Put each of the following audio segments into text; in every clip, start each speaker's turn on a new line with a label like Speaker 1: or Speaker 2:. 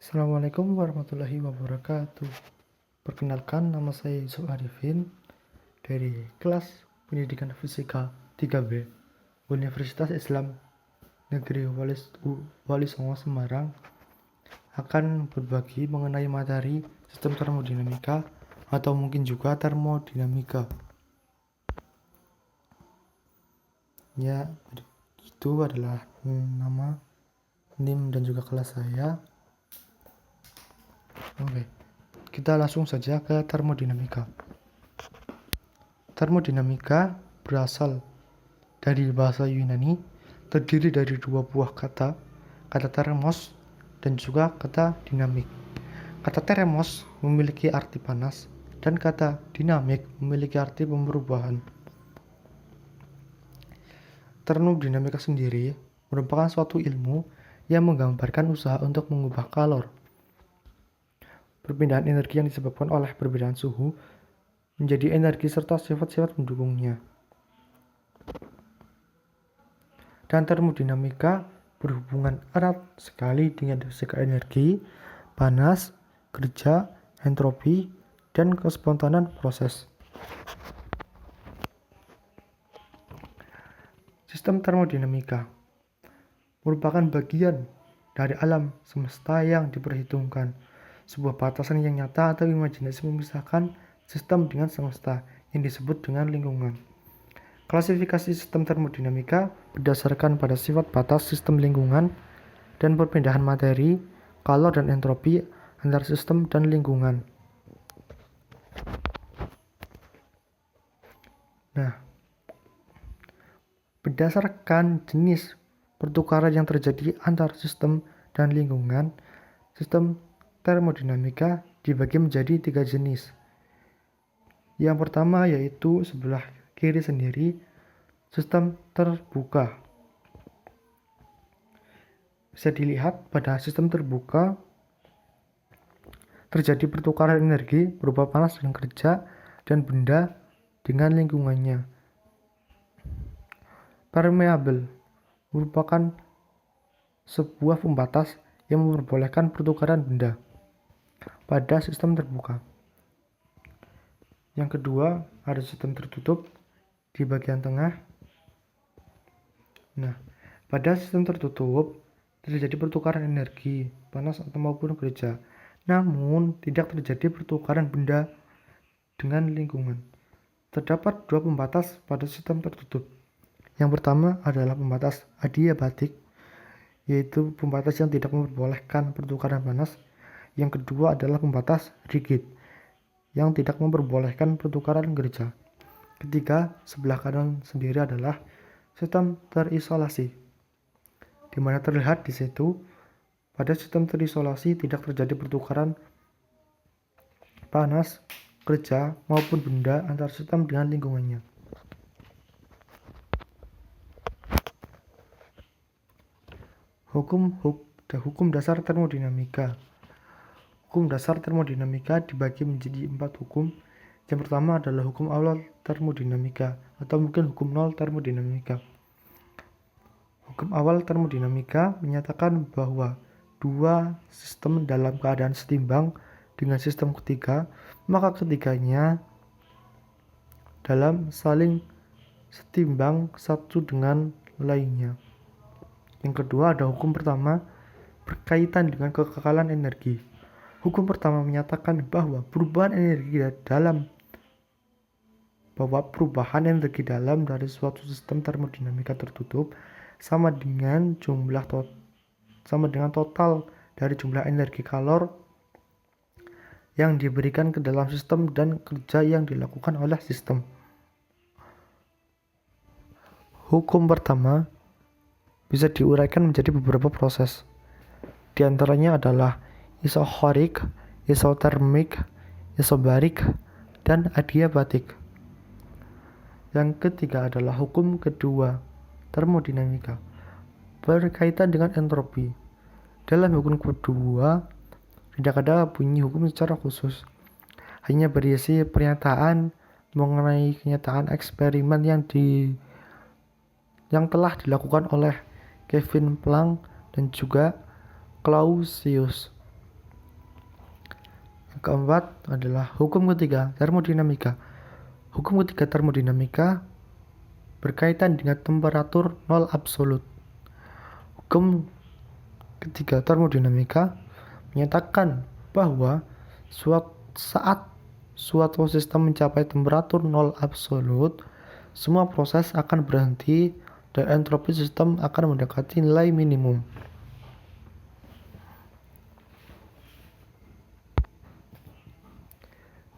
Speaker 1: Assalamualaikum warahmatullahi wabarakatuh. Perkenalkan, nama saya Yusuf Arifin dari kelas Pendidikan Fisika 3B Universitas Islam Negeri Wali Songo Semarang akan berbagi mengenai materi sistem termodinamika atau mungkin juga termodinamika. Ya, itu adalah nama, NIM dan juga kelas saya. Oke, kita langsung saja ke termodinamika. Termodinamika berasal dari bahasa Yunani, terdiri dari dua buah kata termos dan juga kata dinamik. Kata termos memiliki arti panas dan kata dinamik memiliki arti perubahan. Termodinamika sendiri merupakan suatu ilmu yang menggambarkan usaha untuk mengubah kalor, perpindahan energi yang disebabkan oleh perbedaan suhu menjadi energi serta sifat-sifat pendukungnya. Dan termodinamika berhubungan erat sekali dengan fisika energi, panas, kerja, entropi, dan kespontanan proses. Sistem termodinamika merupakan bagian dari alam semesta yang diperhitungkan, sebuah batasan yang nyata atau imajinasi memisahkan sistem dengan semesta yang disebut dengan lingkungan. Klasifikasi sistem termodinamika berdasarkan pada sifat batas sistem lingkungan dan perpindahan materi, kalor dan entropi antar sistem dan lingkungan. Nah, berdasarkan jenis pertukaran yang terjadi antar sistem dan lingkungan, sistem termodinamika dibagi menjadi 3 jenis. Yang pertama yaitu sebelah kiri sendiri, sistem terbuka. Bisa dilihat pada sistem terbuka terjadi pertukaran energi berupa panas dan kerja dan benda dengan lingkungannya. Permeable merupakan sebuah pembatas yang memperbolehkan pertukaran benda pada sistem terbuka. Yang kedua, ada sistem tertutup di bagian tengah. Nah, pada sistem tertutup terjadi pertukaran energi, panas atau maupun kerja. Namun, tidak terjadi pertukaran benda dengan lingkungan. Terdapat dua pembatas pada sistem tertutup. Yang pertama adalah pembatas adiabatik, yaitu pembatas yang tidak memperbolehkan pertukaran panas. Yang kedua adalah pembatas rigid, yang tidak memperbolehkan pertukaran kerja. Ketiga, sebelah kanan sendiri adalah sistem terisolasi, di mana terlihat di situ pada sistem terisolasi tidak terjadi pertukaran panas, kerja maupun benda antar sistem dengan lingkungannya. Hukum dasar termodinamika. Hukum dasar termodinamika dibagi menjadi 4 hukum. Yang pertama adalah hukum awal termodinamika atau mungkin hukum nol termodinamika. Hukum awal termodinamika menyatakan bahwa dua sistem dalam keadaan setimbang dengan sistem ketiga, maka ketiganya dalam saling setimbang satu dengan lainnya. Yang kedua ada hukum pertama berkaitan dengan kekekalan energi. Hukum pertama menyatakan bahwa perubahan energi dalam dari suatu sistem termodinamika tertutup sama dengan total dari jumlah energi kalor yang diberikan ke dalam sistem dan kerja yang dilakukan oleh sistem. Hukum pertama bisa diuraikan menjadi beberapa proses. Di antaranya adalah isohorik, isotermik, isobarik, dan adiabatik. Yang ketiga adalah hukum kedua termodinamika berkaitan dengan entropi. Dalam hukum kedua tidak ada bunyi hukum secara khusus, hanya berisi pernyataan mengenai kenyataan eksperimen yang telah dilakukan oleh Kevin Planck dan juga Clausius. Keempat adalah hukum ketiga, termodinamika. Hukum ketiga termodinamika berkaitan dengan temperatur nol absolut. Hukum ketiga termodinamika menyatakan bahwa saat suatu sistem mencapai temperatur nol absolut, semua proses akan berhenti dan entropi sistem akan mendekati nilai minimum.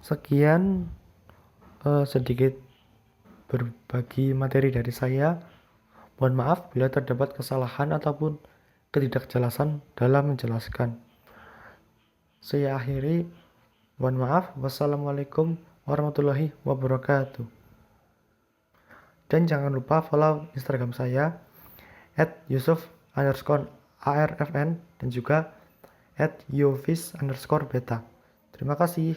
Speaker 1: Sekian sedikit berbagi materi dari saya. Mohon maaf bila terdapat kesalahan ataupun ketidakjelasan dalam menjelaskan. Saya akhiri. Mohon maaf. Wassalamualaikum warahmatullahi wabarakatuh. Dan jangan lupa follow Instagram saya @yusuf_arfn dan juga @yovis_beta. Terima kasih.